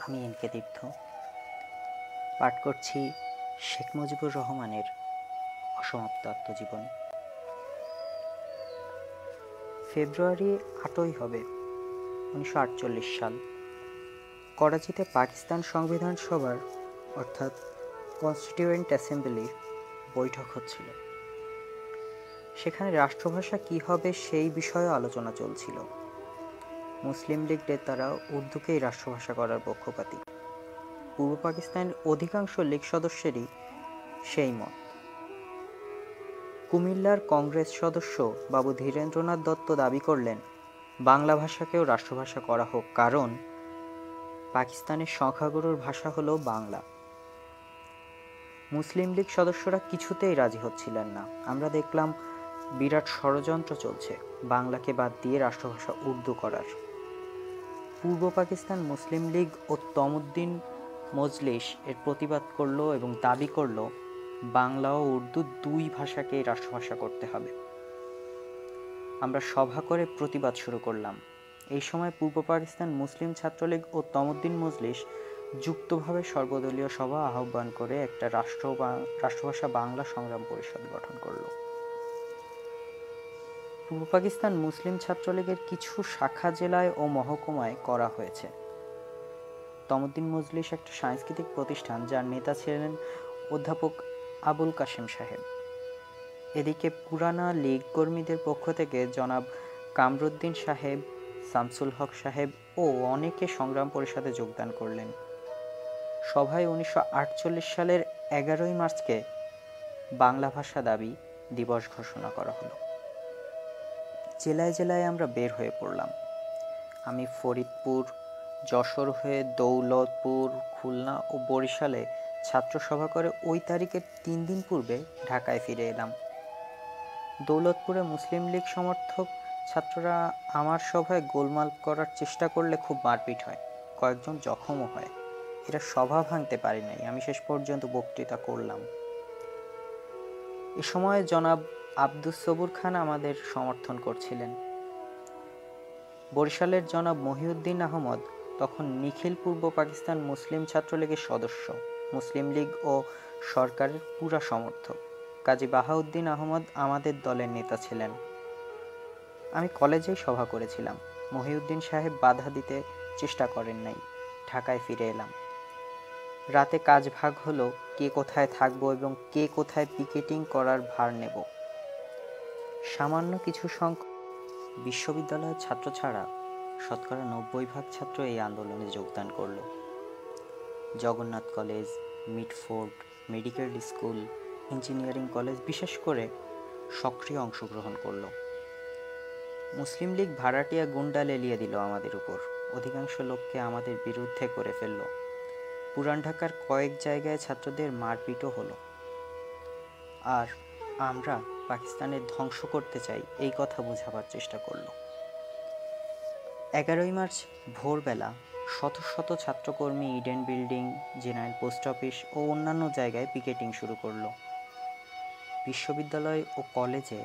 আমি এনকে তীর্থ পাঠ করছি শেখ মুজিবুর রহমানের অসমাপ্ত আত্মজীবনী। ফেব্রুয়ারি 8ই হবে 1948 সাল। করাচিতে পাকিস্তান সংবিধান সভার অর্থাৎ কনস্টিটিউয়েন্ট অ্যাসেম্বলির বৈঠক হচ্ছিল। সেখানে রাষ্ট্রভাষা কী হবে সেই বিষয়ে আলোচনা চলছিল। মুসলিম লীগ নেতারা উর্দুকেই রাষ্ট্রভাষা করার পক্ষপাতী। পূর্ব পাকিস্তানের অধিকাংশ লীগ সদস্যেরই সেই মত। কুমিল্লার কংগ্রেস সদস্য বাবু ধীরেন্দ্রনাথ দত্ত দাবি করলেন বাংলা ভাষাকেও রাষ্ট্রভাষা করা হোক, কারণ পাকিস্তানের সংখ্যাগুরুর ভাষা হলো বাংলা। মুসলিম লীগ সদস্যরা কিছুতেই রাজি হচ্ছিলেন না। আমরা দেখলাম বিরাট ষড়যন্ত্র চলছে বাংলাকে বাদ দিয়ে রাষ্ট্রভাষা উর্দু করার। পূর্ব পাকিস্তান মুসলিম লীগ ও তমুদ্দিন মজলিস এর প্রতিবাদ করল এবং দাবি করল বাংলা ও উর্দু দুই ভাষাকেই রাষ্ট্রভাষা করতে হবে। আমরা সভা করে প্রতিবাদ শুরু করলাম। এই সময় পূর্ব পাকিস্তান মুসলিম ছাত্রলীগ ও তমুদ্দিন মজলিস যুক্তভাবে সর্বদলীয় সভা আহ্বান করে একটা রাষ্ট্রভাষা বাংলা সংগ্রাম পরিষদ গঠন করল। পূর্ব পাকিস্তান মুসলিম ছাত্রলীগের কিছু শাখা জেলায় ও মহকুমায় করা হয়েছে। তমুদ্দিন মজলিস একটা সাংস্কৃতিক প্রতিষ্ঠান, যার নেতা ছিলেন অধ্যাপক আবুল কাশেম সাহেব। এদিকে পুরানা লীগ কর্মীদের পক্ষ থেকে জনাব কামরুদ্দিন সাহেব, শামসুল হক সাহেব ও অনেকে সংগ্রাম পরিষদে যোগদান করলেন। সভায় 1948 সালের 11ই মার্চকে বাংলা ভাষা দাবি দিবস ঘোষণা করা হলো। জেলায় জেলায় আমরা বের হয়ে পড়লাম। আমি ফরিদপুর, যশোর হয়ে দৌলতপুর, খুলনা ও বরিশালে ছাত্রসভা করে ওই তারিখের 3 দিন পূর্বে ঢাকায় ফিরে এলাম। দৌলতপুরে মুসলিম লীগ সমর্থক ছাত্ররা আমার সভায় গোলমাল করার চেষ্টা করলে খুব মারপিট হয়, কয়েকজন জখমও হয়। এরা সভা ভাঙতে পারে নাই। আমি শেষ পর্যন্ত বক্তৃতা করলাম। এ সময় জনাব আব্দুস সবুর খান আমাদের সমর্থন করছিলেন। বরিশালের জনাব মহিউদ্দিন আহমদ তখন নিখিল পূর্ব পাকিস্তান মুসলিম ছাত্রলীগের সদস্য, মুসলিম লীগ ও সরকারের পুরা সমর্থক। কাজী বাহাউদ্দিন আহমদ আমাদের দলের নেতা ছিলেন। আমি কলেজেই সভা করেছিলাম। মহিউদ্দিন সাহেব বাধা দিতে চেষ্টা করেন নাই। ঢাকায় ফিরে এলাম। রাতে কাজ ভাগ হলো কে কোথায় থাকবো এবং কে কোথায় পিকেটিং করার ভার নেব। সামান্য কিছু সংখ্যক বিশ্ববিদ্যালয়ের ছাত্র ছাড়া শতকরা 90% ছাত্র এই আন্দোলনে যোগদান করল। Jagannath college, Mitford, medical school, engineering college বিশেষ করে সক্রিয় অংশগ্রহণ করল। মুসলিম লীগ ভাড়াটিয়া গুন্ডা লেলিয়ে দিল আমাদের উপর। অধিকাংশ লোককে আমাদের বিরুদ্ধে করে ফেলল। পুরান ঢাকার কয়েক জায়গায় ছাত্রদের মারপিটও হলো। আর আমরা পাকিস্তানের ধ্বংস করতে চাই এই কথা বোঝাবার চেষ্টা করল। 11ই মার্চ ভোরবেলা শত শত ছাত্রকর্মী Eden building, general post office ও অন্যান্য জায়গায় পিকেটিং শুরু করলো। বিশ্ববিদ্যালয় ও কলেজে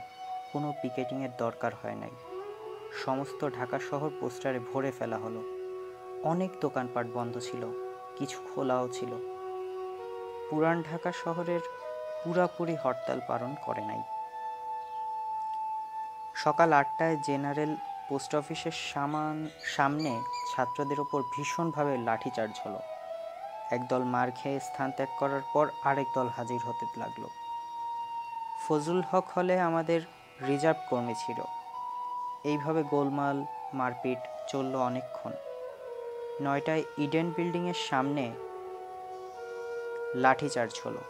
কোনো পিকেটিংয়ের দরকার হয় নাই। সমস্ত ঢাকা শহর পোস্টারে ভরে ফেলা হলো। অনেক দোকানপাট বন্ধ ছিল, কিছু খোলাও ছিল। পুরান ঢাকা শহরের পুরাপুরি হরতাল পালন করে নাই। সকাল 8টায় জেনারেল পোস্ট অফিসের সামনে ছাত্রদের ওপর ভীষণভাবে লাঠিচার্জ হলো। একদল মার খেয়ে স্থান ত্যাগ করার পর আরেক দল হাজির হতে লাগলো। ফজলুল হক হলে আমাদের রিজার্ভ কর্মী ছিল। এইভাবে গোলমাল মারপিট চলল অনেকক্ষণ। 9টায় ইডেন বিল্ডিংয়ের সামনে লাঠিচার্জ হলো।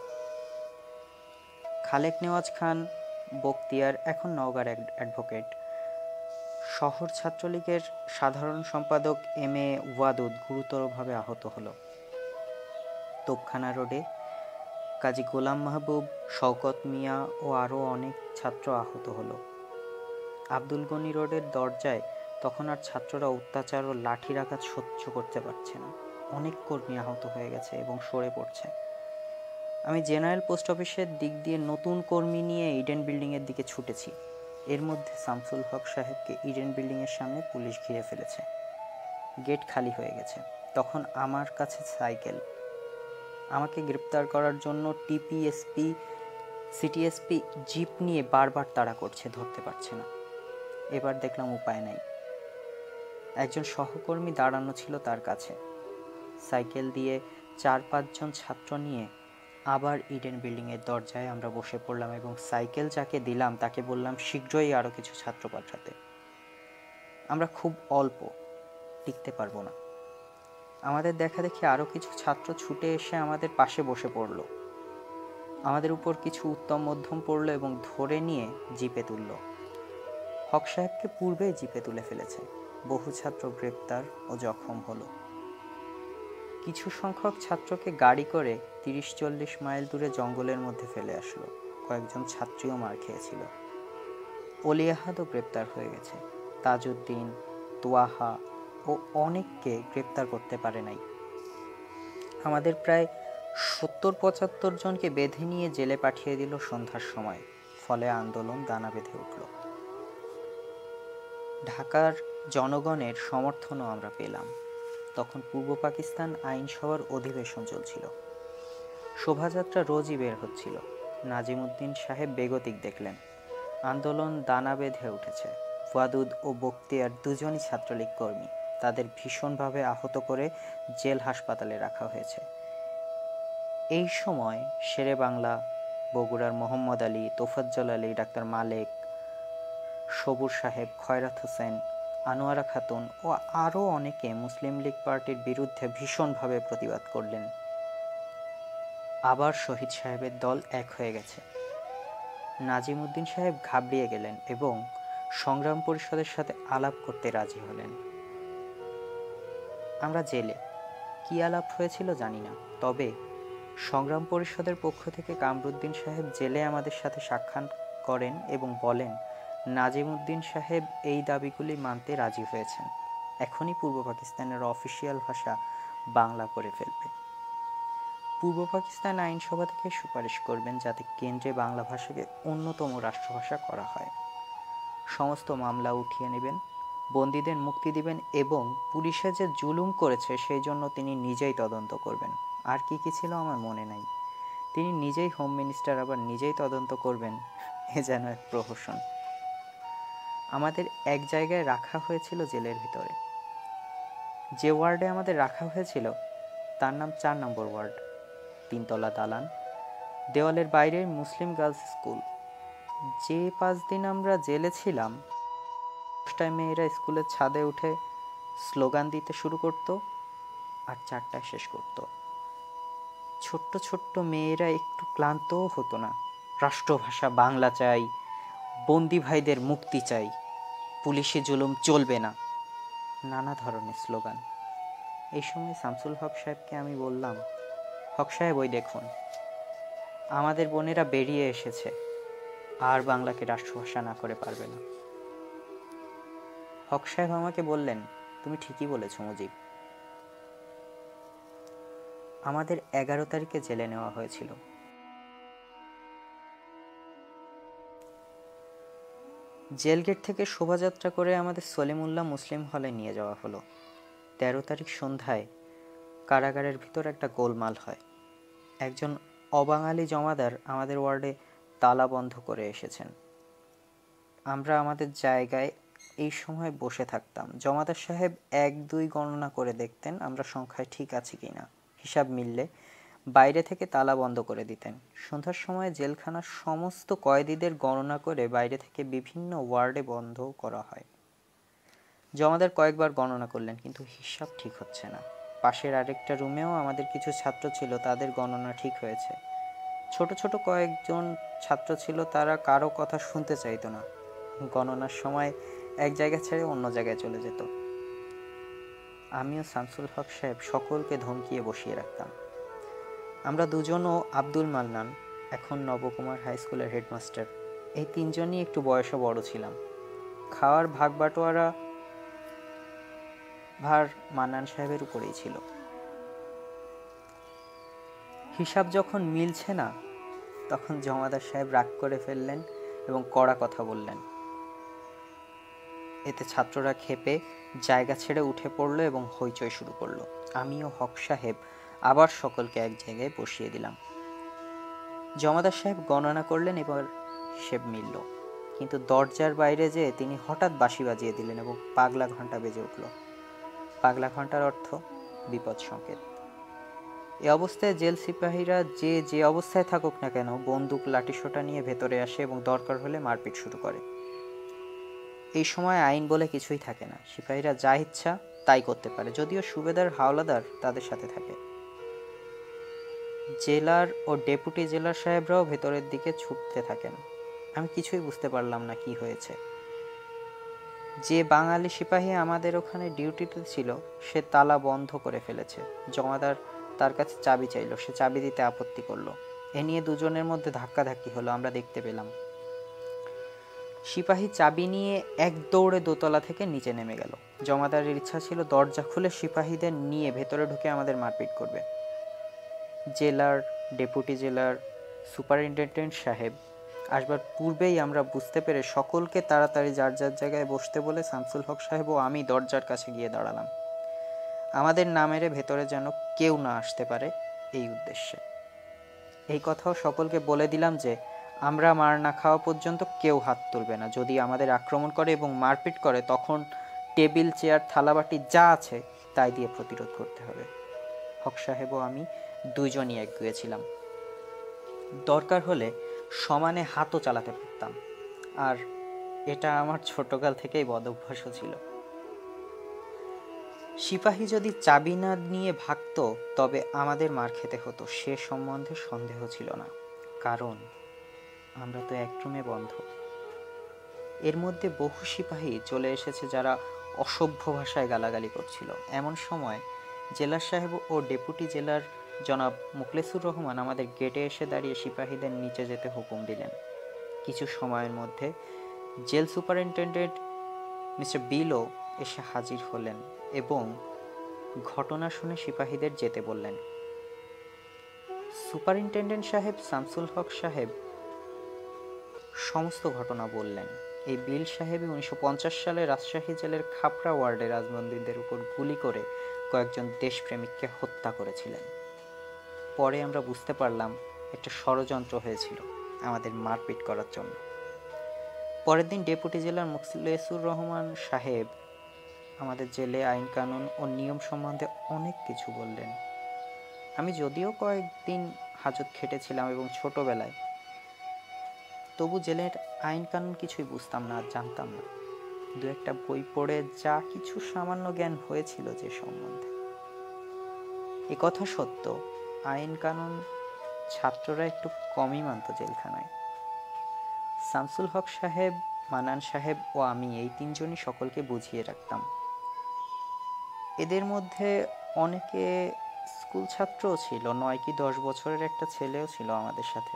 খালেক নেওয়াজ খান বখতিয়ার, এখন নওগাঁর অ্যাডভোকেট, শহর ছাত্রলীগের সাধারণ সম্পাদক এম.এ. ওয়াদুদ গুরুতরভাবে আহত হলো। তোপখানা রোডে কাজী গোলাম মাহবুব, শওকত মিয়া ও আরও অনেক ছাত্র আহত হলো। আব্দুল গনি রোডের দরজায় তখন আর ছাত্ররা অত্যাচার ও লাঠির আঘাত সহ্য করতে পারছে না। অনেক কর্মী আহত হয়ে গেছে এবং সরে পড়ছে। আমি জেনারেল পোস্ট অফিসের দিক দিয়ে নতুন কর্মী নিয়ে ইডেন বিল্ডিংয়ের দিকে ছুটেছি। এর মধ্যে শামসুল হক সাহেবকে ইডেন বিল্ডিংয়ের সামনে পুলিশ ঘিরে ফেলেছে। গেট খালি হয়ে গেছে। তখন আমার কাছে সাইকেল। আমাকে গ্রেপ্তার করার জন্য টিপিএসপি সিটিএসপি জিপ নিয়ে বারবার তাড়া করছে, ধরতে পারছে না। এবার দেখলাম উপায় নাই। একজন সহকর্মী দাঁড়ানো ছিল তার কাছে। সাইকেল দিয়ে 4-5 জন ছাত্র নিয়ে আবার ইডেন বিল্ডিংয়ের দরজায় আমরা বসে পড়লাম এবং সাইকেল যাকে দিলাম তাকে বললাম শীঘ্রই আরও কিছু ছাত্র পাঠাতে। আমরা খুব অল্প, টিকতে পারবো না। আমাদের দেখা দেখি আরও কিছু ছাত্র ছুটে এসে আমাদের পাশে বসে পড়ল। আমাদের উপর কিছু উত্তম মধ্যম পড়ল এবং ধরে নিয়ে জিপে তুলল। হক সাহেবকে পূর্বেই জিপে তুলে ফেলেছে। বহু ছাত্র গ্রেপ্তার ও জখম হলো। কিছু সংখ্যক ছাত্রকে গাড়ি করে 30-40 মাইল দূরে জঙ্গলের মধ্যে ফেলে আসলো। কয়েকজন ছাত্রীও মার খেয়েছিল। অলি আহাদও গ্রেপ্তার হয়ে গেছে। তাজউদ্দিন, তোয়াহা ও অনেককে গ্রেপ্তার করতে পারে নাই। আমাদের প্রায় 70-75 জনকে বেঁধে নিয়ে জেলে পাঠিয়ে দিল সন্ধ্যার সময়। ফলে আন্দোলন দানা বেঁধে উঠল। ঢাকার জনগণের সমর্থনও আমরা পেলাম। তখন পূর্ব পাকিস্তান আইনসভার অধিবেশন চলছিল। শোভাযাত্রা রোজই বের হচ্ছিল। নাজিমউদ্দিন সাহেব বেগতিক দেখলেন আন্দোলন দানা বেঁধে উঠেছে। ওয়াদুদ ও বখতিয়ার দুজনই ছাত্রলীগ কর্মী। তাদের ভীষণভাবে আহত করে জেল হাসপাতালে রাখা হয়েছে। এই সময় শেরে বাংলা, বগুড়ার মোহাম্মদ আলী, তোফাজ্জল আলী, ডাক্তার মালেক, সবুর সাহেব, খয়রাত হোসেন, আনোয়ারা খাতুন ও আরও অনেকে মুসলিম লীগ পার্টির বিরুদ্ধে ভীষণভাবে প্রতিবাদ করলেন। আবার শহীদ সাহেবের দল এক হয়ে গেছে। নাজিমউদ্দিন সাহেব ঘাবড়িয়ে গেলেন এবং সংগ্রাম পরিষদের সাথে আলাপ করতে রাজি হলেন। আমরা জেলে। কি আলাপ হয়েছিল জানি না, তবে সংগ্রাম পরিষদের পক্ষ থেকে কামরুদ্দিন সাহেব জেলে আমাদের সাথে সাক্ষাৎ করেন এবং বলেন নাজিমউদ্দিন সাহেব এই দাবিগুলি মানতে রাজি হয়েছেন। এখনই পূর্ব পাকিস্তানের অফিসিয়াল ভাষা বাংলা করে ফেলবে। পূর্ব পাকিস্তান আইনসভা থেকে সুপারিশ করবেন যাতে কেন্দ্রে বাংলা ভাষাকে অন্যতম রাষ্ট্রভাষা করা হয়। সমস্ত মামলা উঠিয়ে নেবেন, বন্দীদের মুক্তি দিবেন এবং পুলিশে যে জুলুম করেছে সেই জন্য তিনি নিজেই তদন্ত করবেন। আর কি কি ছিল আমার মনে নাই। তিনি নিজেই হোম মিনিস্টার, আবার নিজেই তদন্ত করবেন, এ যেন এক প্রহসন। আমাদের এক জায়গায় রাখা হয়েছিল জেলের ভিতরে। যে ওয়ার্ডে আমাদের রাখা হয়েছিল তার নাম 4 নম্বর ওয়ার্ড। 3 তলা দালান, দেওয়ালের বাইরে মুসলিম গার্লস স্কুল। যে 5 দিন আমরা জেলে ছিলাম, 10টায় মেয়েরা স্কুলের ছাদে উঠে স্লোগান দিতে শুরু করত আর 4টায় শেষ করত। ছোট্ট ছোট্ট মেয়েরা একটু ক্লান্তও হতো না। রাষ্ট্রভাষা বাংলা চাই, বন্দি ভাইদের মুক্তি চাই, পুলিশি জুলুম চলবে না, নানা ধরনের স্লোগান। এই সময় শামসুল হক সাহেবকে আমি বললাম, হক সাহেব ওই দেখুন আমাদের বোনেরা বেরিয়ে এসেছে, আর বাংলাকে রাষ্ট্রভাষা না করে পারবে না। হক সাহেব আমাকে বললেন, তুমি ঠিকই বলেছ মুজিব। আমাদের 11 তারিখে জেলে নেওয়া হয়েছিল। জেলগেট থেকে শোভাযাত্রা করে আমাদের সলিমুল্লাহ মুসলিম হলে নিয়ে যাওয়া হলো। 13 তারিখ সন্ধ্যায় কারাগারের ভিতর একটা গোলমাল হয়। একজন অবাঙালি জমাদার আমাদের ওয়ার্ডে তালা বন্ধ করে এসেছেন। আমরা আমাদের জায়গায় এই সময় বসে থাকতাম। জমাদার সাহেব 1-2 গণনা করে দেখতেন আমরা সংখ্যায় ঠিক আছি কিনা। হিসাব মিললে বাইরে থেকে তালা বন্ধ করে দিতেন। সন্ধ্যার সময় জেলখানার সমস্ত কয়েদিদের গণনা করে বাইরে থেকে বিভিন্ন ওয়ার্ডে বন্ধ করা হয়। জমাদার কয়েকবার গণনা করলেন, কিন্তু হিসাব ঠিক হচ্ছে না। পাশের আরেকটা রুমেও আমাদের কিছু ছাত্র ছিল, তাদের গণনা ঠিক হয়েছে। ছোট ছোট কয়েকজন ছাত্র ছিল, তারা কারো কথা শুনতে চাইতো না। গণনার সময় এক জায়গা ছেড়ে অন্য জায়গায় চলে যেত। আমিও শামসুল হক সাহেব সকলকে ধমকিয়ে বসিয়ে রাখতাম। আমরা দুজনও আব্দুল মান্নান, এখন নবকুমার হাই স্কুলের হেডমাস্টার, এই 3 জনই একটু বয়সে বড় ছিলাম। খাওয়ার ভাগ বাটোয়ারা ভার মান্নান সাহেবের উপরেই ছিল। হিসাব যখন মিলছে না তখন জমাদার সাহেব রাগ করে ফেললেন এবং কড়া কথা বললেন। এতে ছাত্ররা ক্ষেপে জায়গা ছেড়ে উঠে পড়ল এবং হইচই শুরু করলো। আমি ও হক সাহেব আবার সকলকে এক জায়গায় বসিয়ে দিলাম। জমাদার সাহেব গণনা করলেন, এবার হিসেব মিলল, কিন্তু দরজার বাইরে যেয়ে তিনি হঠাৎ বাঁশি বাজিয়ে দিলেন এবং পাগলা ঘণ্টা বেজে উঠল। পাগলা ঘণ্টার অর্থ বিপদ সংকেত। এ অবস্থায় জেল সিপাহীরা যে অবস্থায় থাকুক না কেন বন্দুক লাঠিসোঁটা নিয়ে ভেতরে আসে এবং দরকার হলে মারপিট শুরু করে। এই সময় আইন বলে কিছুই থাকে না, সিপাহীরা যা ইচ্ছা তাই করতে পারে, যদিও সুবেদার হাওলাদার তাদের সাথে থাকে। জেলার ও ডেপুটি জেলার সাহেবরাও ভেতরের দিকে ছুটতে থাকেন। আমি কিছুই বুঝতে পারলাম না কি হয়েছে। যে বাঙালি সিপাহী আমাদের ওখানে ডিউটিতে ছিল সে তালা বন্ধ করে ফেলেছে। জমাদার তার কাছে চাবি চাইল, সে চাবি দিতে আপত্তি করলো। এ নিয়ে দুজনের মধ্যে ধাক্কাধাক্কি হলো, আমরা দেখতে পেলাম। সিপাহী চাবি নিয়ে এক দৌড়ে দোতলা থেকে নিচে নেমে গেল। জমাদারের ইচ্ছা ছিল দরজা খুলে সিপাহীদের নিয়ে ভেতরে ঢুকে আমাদের মারপিট করবে। জেলার, ডেপুটি জেলার, সুপারিনটেনডেন্ট সাহেব আসবার পূর্বেই আমরা বুঝতে পেরে সকলকে তাড়াতাড়ি যার যার জায়গায় বসতে বলে শামসুল হক সাহেব ও আমি দরজার কাছে গিয়ে দাঁড়ালাম। আমাদের নামেরে ভেতরে যেন কেউ না আসতে পারে, এই উদ্দেশ্যে। এই কথাও সকলকে বলে দিলাম যে আমরা মার না খাওয়া পর্যন্ত কেউ হাত তুলবে না। যদি আমাদের আক্রমণ করে এবং মারপিট করে তখন টেবিল, চেয়ার, থালাবাটি যা আছে তাই দিয়ে প্রতিরোধ করতে হবে। হক সাহেব ও আমি দুইজনই একগুঁয়ে ছিলাম। দরকার হলে সমানে হাতও চালাতে পারতাম, আর এটা আমার ছোটকাল থেকেই বদ অভ্যাসও ছিল। সিপাহী যদি চাবি না নিয়ে ভাগত তবে আমাদের মার খেতে হতো, সে সম্বন্ধে সন্দেহ ছিল না, কারণ আমরা তো এক রুমে বন্ধ। এর মধ্যে বহু সিপাহী চলে এসেছে যারা অসভ্য ভাষায় গালাগালি করছিল। এমন সময় জেলার সাহেব ও ডেপুটি জেলার জনাব মুখলেসুর রহমান আমাদের গেটে এসে দাঁড়িয়ে সিপাহীদের নিচে যেতে হুকুম দিলেন। কিছু সময়ের মধ্যে জেল সুপারিনটেন্ডেন্ট মিস্টার বিলো এসে হাজির হলেন এবং ঘটনা শুনে সিপাহীদের যেতে বললেন। সুপারিনটেন্ডেন্ট সাহেব শামসুল হক সাহেব সমস্ত ঘটনা বললেন। এই বিল সাহেবই 1950 সালে রাজশাহী জেলের খাপড়া ওয়ার্ডে রাজবন্দীদের উপর গুলি করে কয়েকজন দেশপ্রেমিককে হত্যা করেছিলেন। পরে আমরা বুঝতে পারলাম একটা ষড়যন্ত্র হয়েছিল আমাদের মারপিট করার জন্য। পরের দিন ডেপুটি জেলার মুখলেসুর রহমান সাহেব আমাদের জেলে আইন কানুন ও নিয়ম সম্বন্ধে অনেক কিছু বললেন। আমি যদিও কয়েকদিন হাজত খেটেছিলাম এবং ছোটবেলায়, তবু জেলের আইন কানুন কিছুই বুঝতাম না, জানতাম না। দু একটা বই পড়ে যা কিছু সামান্য জ্ঞান হয়েছিল যে সম্বন্ধে। এ কথা সত্য, আইন কানুন ছাত্ররা একটু কমই মানত জেলখানায়। শামসুল হক সাহেব, মানান সাহেব ও আমি এই তিনজনই সকলকে বুঝিয়ে রাখতাম। এদের মধ্যে অনেকে স্কুল ছাত্রও ছিল, 9 কি 10 বছরের একটা ছেলেও ছিল আমাদের সাথে।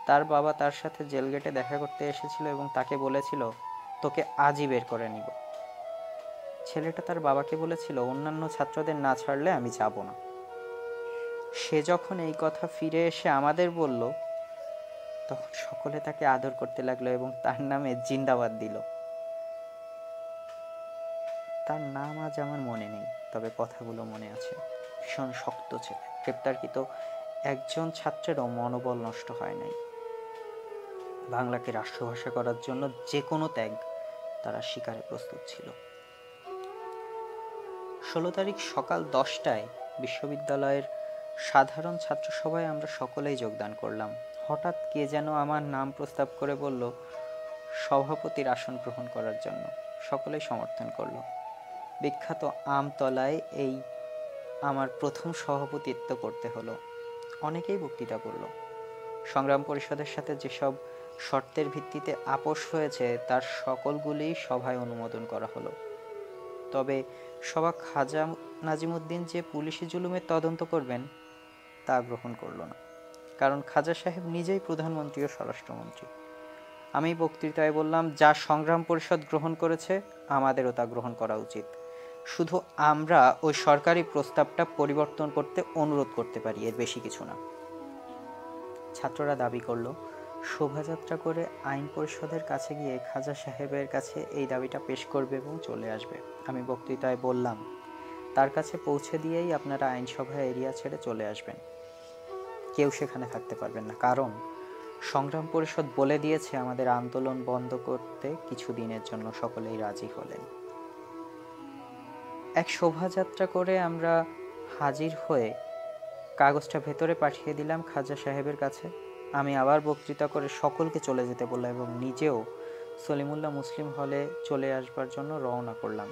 তার বাবা তার সাথে জেলগেটে দেখা করতে এসেছিল এবং তাকে বলেছিল, তোকে আজই বের করে নিব। ছেলেটা তার বাবাকে বলেছিল, অন্যান্য ছাত্রদের না ছাড়লে আমি যাব না। সে যখন এই কথা ফিরে এসে আমাদের বলল, তখন সকলে তাকে আদর করতে লাগলো এবং তার নামে জিন্দাবাদ দিল। তার নাম আজ আমার মনে নেই, তবে কথাগুলো মনে আছে। ভীষণ শক্ত ছেলে, গ্রেপ্তারকৃত একজন ছাত্রেরও মনোবল নষ্ট হয় নাই। বাংলাকে রাষ্ট্রভাষা করার জন্য যে কোনো ত্যাগ তারা স্বীকারে প্রস্তুত ছিল। 16 তারিখ সকাল 10টায় বিশ্ববিদ্যালয়ের সাধারণ ছাত্র সভায় আমরা সকলেই যোগদান করলাম। হঠাৎ কে যেন আমার নাম প্রস্তাব করে বলল সভাপতির আসন গ্রহণ করার জন্য। সকলেই সমর্থন করল। বিখ্যাত আমতলায় এই আমার প্রথম সভাপতিত্ব করতে হলো। অনেকেই বক্তৃতা করল। সংগ্রাম পরিষদের সাথে যেসব শর্তের ভিত্তিতে আপোষ হয়েছে তার সকলগুলি সভায় অনুমোদন করা হলো। তবে সভা খাজা নাজিমুদ্দিন যে পুলিশি জুলুমের তদন্ত করবেন তা গ্রহণ করল না, কারণ খাজা সাহেব নিজেই প্রধানমন্ত্রী ও স্বরাষ্ট্রমন্ত্রী। আমি বক্তৃতায় বললাম, যা সংগ্রাম পরিষদ গ্রহণ করেছে আমাদেরও তা গ্রহণ করা উচিত। শুধু আমরা ওই সরকারি প্রস্তাবটা পরিবর্তন করতে অনুরোধ করতে পারি, এর বেশি কিছু না। ছাত্ররা দাবি করল শোভাযাত্রা করে আইন পরিষদের কাছে গিয়ে খাজা সাহেবের কাছে এই দাবিটা পেশ করবে এবং চলে আসবে। আমি বক্তৃতায় বললাম, তার কাছে পৌঁছে দিয়েই আপনারা আইনসভা এরিয়া ছেড়ে চলে আসবেন। কেউ সেখানে থাকতে পারবেন না, কারণ সংগ্রাম পরিষদ বলে দিয়েছে আমাদের আন্দোলন বন্ধ করতে কিছুদিনের জন্য সকলেই রাজি হলেন। এক শোভাযাত্রা করে আমরা হাজির হয়ে কাগজটা ভেতরে পাঠিয়ে দিলাম খাজা সাহেবের কাছে। আমি আবার বক্তৃতা করে সকলকে চলে যেতে বললাম এবং নিজেও সলিমুল্লাহ মুসলিম হলে চলে আসবার জন্য রওনা করলাম।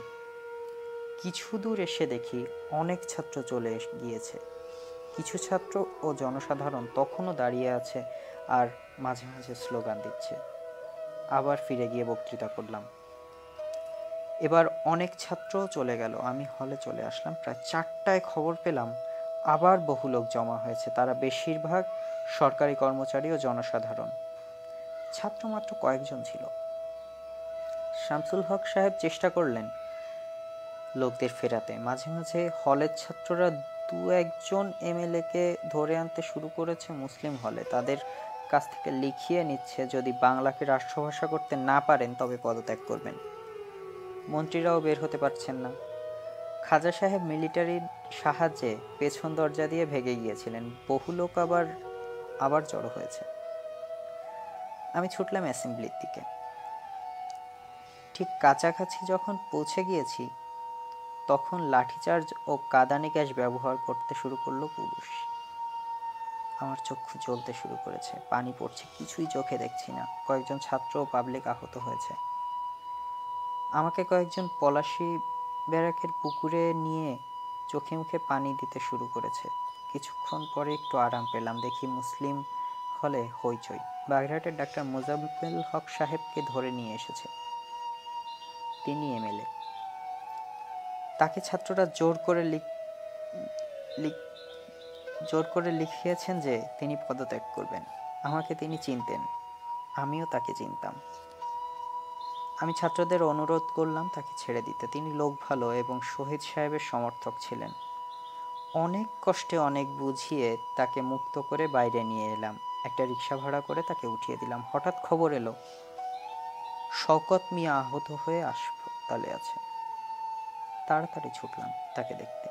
কিছু দূর এসে দেখি অনেক ছাত্র চলে গিয়েছে। কিছু ছাত্র ও জনসাধারণ তখনও দাঁড়িয়ে আছে আর মাঝে মাঝে স্লোগান দিচ্ছে। আবার ফিরে গিয়ে বক্তৃতা করলাম। এবার অনেক ছাত্রও চলে গেল। আমি হলে চলে আসলাম। প্রায় 4টায় খবর পেলাম আবার বহু লোক জমা হয়েছে। তারা বেশিরভাগ সরকারি কর্মচারী ও জনসাধারণ। ছাত্র মাত্র কয়েকজন ছিল। শামসুল হক সাহেব চেষ্টা করলেন লোকদের ফেরাতে। মাঝে মাঝে হলের ছাত্ররা 2-1জন এমএলএকে ধরে আনতে শুরু করেছে মুসলিম হলে। তাদের কাছ থেকে লিখিয়ে নিচ্ছে যদি বাংলাকে রাষ্ট্রভাষা করতে না পারেন তবে পদত্যাগ করবেন। মন্ত্রীরাও বের হতে পারছেন না। খাজা সাহেব মিলিটারির সাহায্যে পেছন দরজা দিয়ে ভেগে গিয়েছিলেন। বহু লোক আবার জড়ো হয়েছে। আমি ছুটলাম অ্যাসেম্বলির দিকে। ঠিক কাছাকাছি যখন পৌঁছে গিয়েছি তখন লাঠিচার্জ ও কাঁদানি গ্যাস ব্যবহার করতে শুরু করলো পুলিশ। আমার চক্ষু জ্বলতে শুরু করেছে, পানি পড়ছে, কিছুই চোখে দেখছি না। কয়েকজন ছাত্র ও পাবলিক আহত হয়েছে। আমাকে কয়েকজন পলাশী ব্যারাকের পুকুরে নিয়ে চোখে মুখে পানি দিতে শুরু করেছে। কিছুক্ষণ পরে একটু আরাম পেলাম। দেখি মুসলিম হলে হইচই। বাগেরহাটের ডাক্তার মোজাম্মেল হক সাহেবকে ধরে নিয়ে এসেছে। তিনি এমএলএ। তাকে ছাত্ররা জোর করে লিখিয়েছেন যে তিনি পদত্যাগ করবেন। আমাকে তিনি চিনতেন, আমিও তাকে চিনতাম। আমি ছাত্রদের অনুরোধ করলাম তাকে ছেড়ে দিতে। তিনি লোক ভালো এবং শহীদ সাহেবের সমর্থক ছিলেন। অনেক কষ্টে অনেক বুঝিয়ে তাকে মুক্ত করে বাইরে নিয়ে এলাম। একটা রিক্সা ভাড়া করে তাকে উঠিয়ে দিলাম। হঠাৎ খবর এলো শওকত মিয়া আহত হয়ে হাসপাতালে আছে। তাড়াতাড়ি ছুটলাম তাকে দেখতে।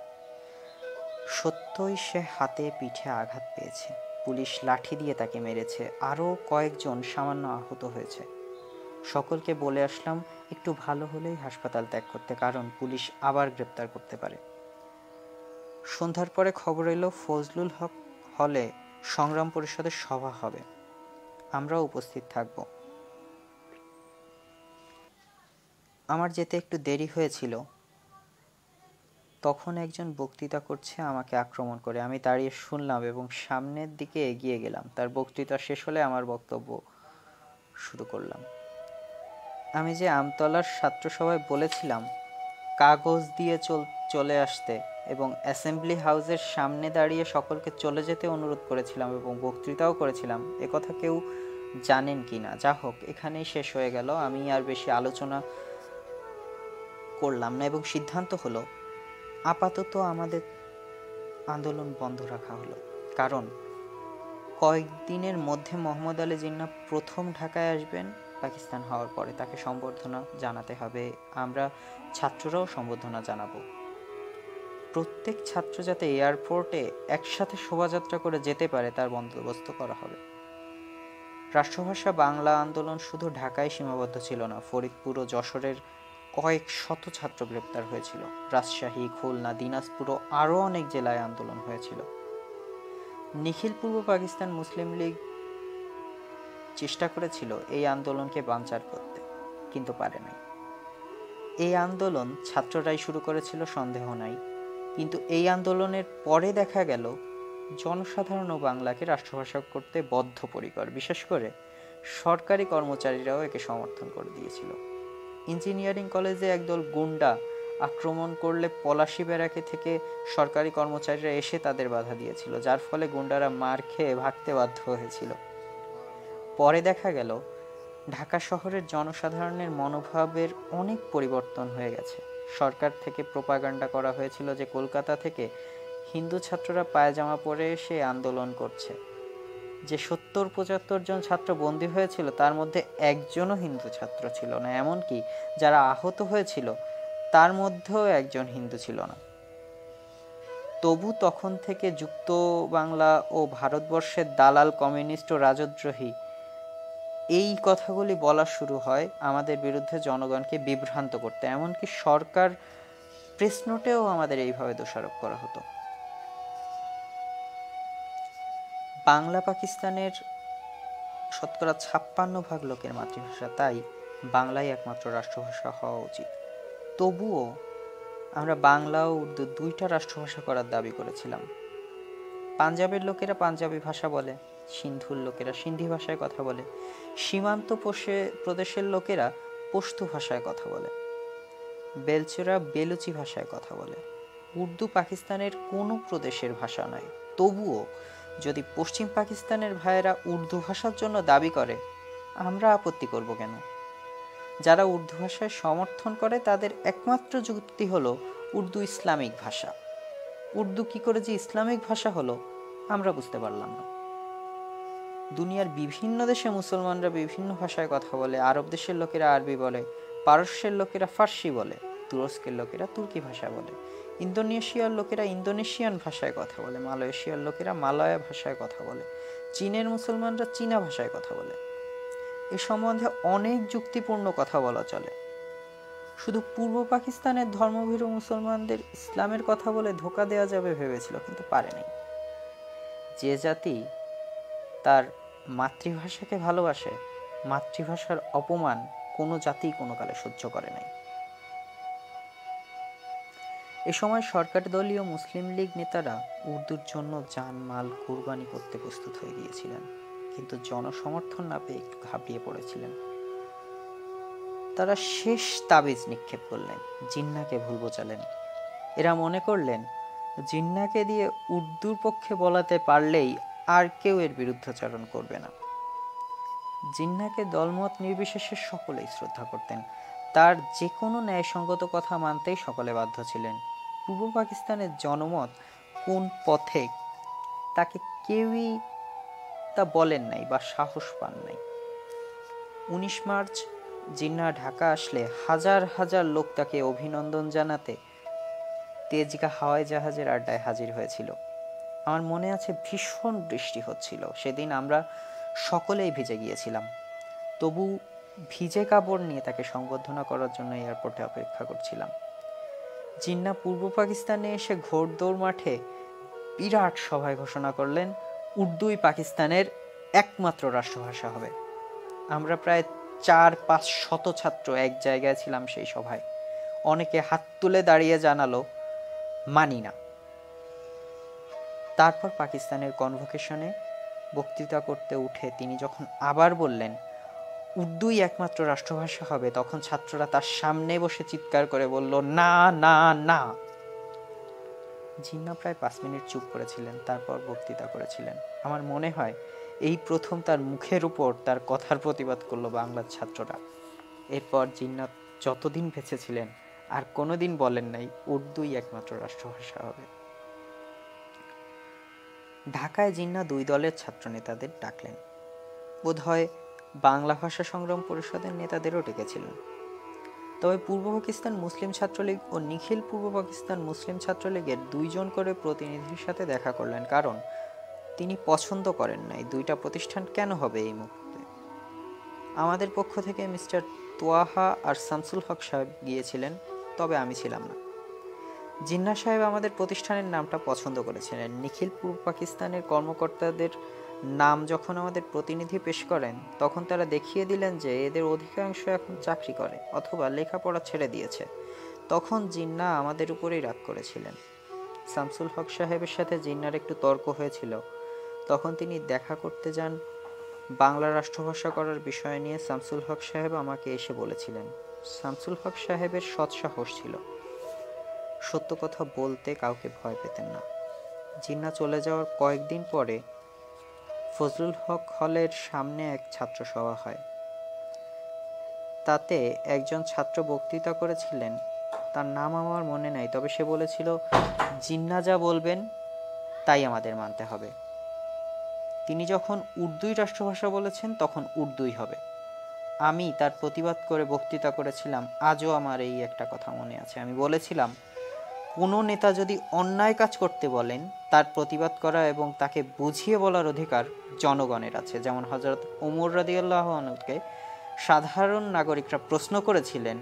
সত্যই সে হাতে পিঠে আঘাত পেয়েছে। পুলিশ লাঠি দিয়ে তাকে মেরেছে। আরও কয়েকজন সামান্য আহত হয়েছে। সকলকে বলে আসলাম একটু ভালো হলেই হাসপাতাল ত্যাগ করতে, কারণ পুলিশ আবার গ্রেপ্তার করতে পারে। সন্ধ্যার পরে খবর এলো ফজলুল হক হলে সংগ্রাম পরিষদের সভা হবে, আমরাও উপস্থিত থাকব। আমার যেতে একটু দেরি হয়েছিল। তখন একজন বক্তৃতা করছে আমাকে আক্রমণ করে। আমি দাঁড়িয়ে শুনলাম এবং সামনের দিকে এগিয়ে গেলাম। তার বক্তৃতা শেষ হলে আমার বক্তব্য শুরু করলাম। আমি যে আমতলার ছাত্রসভায় বলেছিলাম কাগজ দিয়ে চলে আসতে এবং অ্যাসেম্বলি হাউসের সামনে দাঁড়িয়ে সকলকে চলে যেতে অনুরোধ করেছিলাম এবং বক্তৃতাও করেছিলাম, একথা কেউ জানেন কি না? যা হোক, এখানেই শেষ হয়ে গেল। আমি আর বেশি আলোচনা করলাম না এবং সিদ্ধান্ত হলো আপাতত আমাদের আন্দোলন বন্ধ রাখা হলো। কারণ কয়েকদিনের মধ্যে মোহাম্মদ আলী জিন্নাহ প্রথম ঢাকায় আসবেন পাকিস্তান হওয়ার পরে। তাকে সম্বর্ধনা জানাতে হবে। আমরা ছাত্ররাও সম্বর্ধনা জানাবো। প্রত্যেক ছাত্র যাতে এয়ারপোর্টে একসাথে শোভাযাত্রা করে যেতে পারে তার বন্দোবস্ত করা হবে। রাষ্ট্রভাষা বাংলা আন্দোলন শুধু ঢাকায় সীমাবদ্ধ ছিল না। ফরিদপুর ও যশোরের কয়েক শত ছাত্র গ্রেপ্তার হয়েছিল। রাজশাহী, খুলনা, দিনাজপুর ও আরও অনেক জেলায় আন্দোলন হয়েছিল। নিখিল পূর্ব পাকিস্তান মুসলিম লীগ চেষ্টা করেছিল এই আন্দোলনকে বানচাল করতে, কিন্তু পারে নাই। এই আন্দোলন ছাত্ররাই শুরু করেছিল, সন্দেহ নাই। কিন্তু এই আন্দোলনের পরে দেখা গেল জনসাধারণও বাংলাকে রাষ্ট্রভাষা করতে বদ্ধপরিকর। বিশেষ করে সরকারি কর্মচারীরাও একে সমর্থন করে দিয়েছিল। ইঞ্জিনিয়ারিং কলেজে একদল গুন্ডা আক্রমণ করলে পলাশী ব্যারাকে থেকে সরকারি কর্মচারীরা এসে তাদের বাধা দিয়েছিল, যার ফলে গুন্ডারা মার খেয়ে ভাগতে বাধ্য হয়েছিল। পরে দেখা গেল ঢাকা শহরের জনসাধারণের মনোভাবের অনেক পরিবর্তন হয়ে গেছে। সরকার থেকে প্রোপাগান্ডা করা হয়েছিল যে কলকাতা থেকে হিন্দু ছাত্ররা পায়জামা পরে এসে আন্দোলন করছে। যে 70-75 জন ছাত্র বন্দী হয়েছিল তার মধ্যে একজনও হিন্দু ছাত্র ছিল না। এমনকি যারা আহত হয়েছিল তার মধ্যেও একজন হিন্দু ছিল না। তবু তখন থেকে যুক্ত বাংলা ও ভারতবর্ষের দালাল, কমিউনিস্ট ও রাজদ্রোহী এই কথাগুলি বলা শুরু হয় আমাদের বিরুদ্ধে জনগণকে বিভ্রান্ত করতে। এমনকি সরকার প্রেস নোটেও আমাদের এইভাবে দোষারোপ করা হতো। বাংলা পাকিস্তানের শতকরা 56% লোকের মাতৃভাষা, তাই বাংলাই একমাত্র রাষ্ট্রভাষা হওয়া উচিত। তবুও আমরা বাংলা ও উর্দু দুইটা রাষ্ট্রভাষা করার দাবি করেছিলাম। পাঞ্জাবের লোকেরা পাঞ্জাবি ভাষা বলে, সিন্ধুর লোকেরা সিন্ধি ভাষায় কথা বলে, সীমান্ত প্রদেশের লোকেরা পশতু ভাষায় কথা বলে, বেলচেরা বেলুচি ভাষায় কথা বলে। উর্দু পাকিস্তানের কোনো প্রদেশের ভাষা নয়। তবুও যদি পশ্চিম পাকিস্তানের ভাইয়েরা উর্দু ভাষার জন্য দাবি করে, আমরা আপত্তি করব কেন? যারা উর্দু ভাষায় সমর্থন করে তাদের একমাত্র যুক্তি হলো উর্দু ইসলামিক ভাষা। উর্দু কি করে যে ইসলামিক ভাষা হলো আমরা বুঝতে পারলাম না। দুনিয়ার বিভিন্ন দেশে মুসলমানরা বিভিন্ন ভাষায় কথা বলে। আরব দেশের লোকেরা আরবি বলে, পারস্যের লোকেরা ফার্সি বলে, তুরস্কের লোকেরা তুর্কি ভাষা বলে, ইন্দোনেশিয়ার লোকেরা ইন্দোনেশিয়ান ভাষায় কথা বলে, মালয়েশিয়ার লোকেরা মালয় ভাষায় কথা বলে, চীনের মুসলমানরা চীনা ভাষায় কথা বলে। এ সম্বন্ধে অনেক যুক্তিপূর্ণ কথা বলা চলে। শুধু পূর্ব পাকিস্তানের ধর্মভীরু মুসলমানদের ইসলামের কথা বলে ধোঁকা দেওয়া যাবে ভেবেছিল, কিন্তু পারেনি। যে জাতি তার মাতৃভাষাকে ভালোবাসে, মাতৃভাষার অপমান কোনো জাতি কোনো কালে সহ্য করে নাই। এ সময় সরকার দলীয় মুসলিম লীগ নেতারা উর্দুর জন্য জানমাল কুরবানি করতে প্রস্তুত হয়ে গিয়েছিলেন, কিন্তু জনসমর্থন না পেয়ে একটু ঘাবড়িয়ে পড়েছিলেন। তারা শেষ তাবিজ নিক্ষেপ করলেন, জিন্নাকে ভুল বোঝালেন। এরা মনে করলেন জিন্নাকে দিয়ে উর্দুর পক্ষে বলাতে পারলেই আর কেউ এর বিরুদ্ধাচরণ করবে না। জিন্নাকে দলমত নির্বিশেষে সকলেই শ্রদ্ধা করতেন। তার যে কোনো ন্যায়সঙ্গত কথা মানতেই সকলে বাধ্য ছিলেন। পূর্ব পাকিস্তানের জনমত কোন পথে তাকে কেউই তা বলেন নাই বা সাহস পান নাই। 19 মার্চ জিন্না ঢাকা আসলে হাজার হাজার লোক তাকে অভিনন্দন জানাতে তেজগাঁ হাওয়াই জাহাজের আড্ডায় হাজির হয়েছিল। আমার মনে আছে ভীষণ বৃষ্টি হচ্ছিল। সেদিন আমরা সকলেই ভিজে গিয়েছিলাম। তবু ভিজে কাপড় নিয়ে তাকে সংবর্ধনা করার জন্য এয়ারপোর্টে অপেক্ষা করছিলাম। জিন্না পূর্ব পাকিস্তানে এসে ঘোড়দৌড় মাঠে বিরাট সভায় ঘোষণা করলেন উর্দুই পাকিস্তানের একমাত্র রাষ্ট্রভাষা হবে। আমরা প্রায় 4-5 শত ছাত্র এক জায়গায় ছিলাম সেই সভায়। অনেকে হাত তুলে দাঁড়িয়ে জানালো মানি না। তারপর পাকিস্তানের কনভোকেশনে বক্তৃতা করতে উঠে তিনি যখন আবার বললেন উর্দুই একমাত্র রাষ্ট্রভাষা হবে, তখন ছাত্ররা তার সামনে বসে চিৎকার করে বলল না না না। জিন্না প্রায় 5 মিনিট চুপ করেছিলেন, তারপর বক্তৃতা করেছিলেন। আমার মনে হয় এই প্রথম তার মুখের উপর তার কথার প্রতিবাদ করলো বাংলার ছাত্ররা। এরপর জিন্না যতদিন বেঁচে ছিলেন আর কোনোদিন বলেন নাই উর্দুই একমাত্র রাষ্ট্রভাষা হবে। ঢাকায় জিন্না 2 দলের ছাত্র নেতাদের ডাকলেন। বোধহয় বাংলা ভাষা সংগ্রাম পরিষদের নেতাদেরও ডেকেছিলেন। তবে পূর্ব পাকিস্তান মুসলিম ছাত্রলীগ ও নিখিল পূর্ব পাকিস্তান মুসলিম ছাত্রলীগের 2 জন করে প্রতিনিধির সাথে দেখা করলেন, কারণ তিনি পছন্দ করেন নাই 2টা প্রতিষ্ঠান কেন হবে এই মুহূর্তে। আমাদের পক্ষ থেকে মিস্টার তোয়াহা আর শামসুল হক সাহেব গিয়েছিলেন, তবে আমি ছিলাম না। জিন্না সাহেব আমাদের প্রতিষ্ঠানের নামটা পছন্দ করেছিলেন। নিখিল পূর্ব পাকিস্তানের কর্মকর্তাদের নাম যখন আমাদের প্রতিনিধি পেশ করেন, তখন তারা দেখিয়ে দিলেন যে এদের অধিকাংশ এখন চাকরি করে অথবা লেখাপড়া ছেড়ে দিয়েছে। তখন জিন্না আমাদের উপরেই রাগ করেছিলেন। শামসুল হক সাহেবের সাথে জিন্নার একটু তর্ক হয়েছিল। তখন তিনি দেখা করতে যান। বাংলা রাষ্ট্রভাষা করার বিষয় নিয়ে শামসুল হক সাহেব আমাকে এসে বলেছিলেন। শামসুল হক সাহেবের সৎসাহস ছিল, সত্য কথা বলতে কাউকে ভয় পেতেন না। জিন্না চলে যাওয়ার কয়েকদিন পরে ফজলুল হক হলের সামনে এক ছাত্র সভা হয়। তাতে একজন ছাত্র বক্তৃতা করেছিলেন, তার নাম আমার মনে নাই, তবে সে বলেছিল জিন্না যা বলবেন তাই আমাদের মানতে হবে। তিনি যখন উর্দুই রাষ্ট্রভাষা বলেছেন তখন উর্দুই হবে। আমি তার প্রতিবাদ করে বক্তৃতা করেছিলাম। আজও আমার এই একটা কথা মনে আছে। আমি বলেছিলাম কোনো নেতা যদি অন্যায় কাজ করতে বলেন, তার প্রতিবাদ করা এবং তাকে বুঝিয়ে বলার অধিকার জনগণের আছে। যেমন হযরত ওমর রাদিয়াল্লাহু আনহুকে সাধারণ নাগরিকরা প্রশ্ন করেছিলেন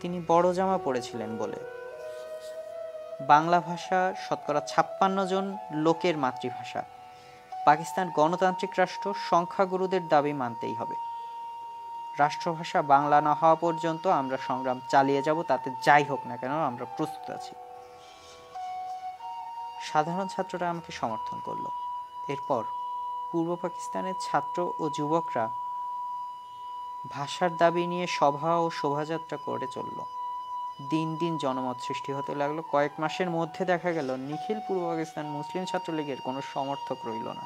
তিনি বড় জামা পড়েছিলেন বলে। বাংলা ভাষা শতকরা ৫৬ জন লোকের মাতৃভাষা। পাকিস্তান গণতান্ত্রিক রাষ্ট্র, সংখ্যাগুরুদের দাবি মানতেই হবে। রাষ্ট্রভাষা বাংলা না হওয়া পর্যন্ত আমরা সংগ্রাম চালিয়ে যাব, তাতে যাই হোক না কেন আমরা প্রস্তুত আছি। সাধারণ ছাত্ররা আমাকে সমর্থন করলো। এরপর পূর্ব পাকিস্তানের ছাত্র ও যুবকরা ভাষার দাবি নিয়ে সভা ও শোভাযাত্রা করে চলল। দিন দিন জনমত সৃষ্টি হতে লাগলো। কয়েক মাসের মধ্যে দেখা গেল নিখিল পূর্ব পাকিস্তান মুসলিম ছাত্রলীগের কোনো সমর্থক রইল না।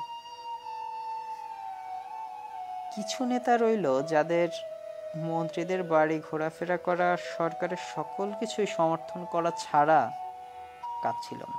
কিছু নেতা রইল যাদের মন্ত্রীদের বাড়ি ঘোরাফেরা করা, সরকারের সকল কিছুই সমর্থন করা ছাড়া কাজ ছিল না।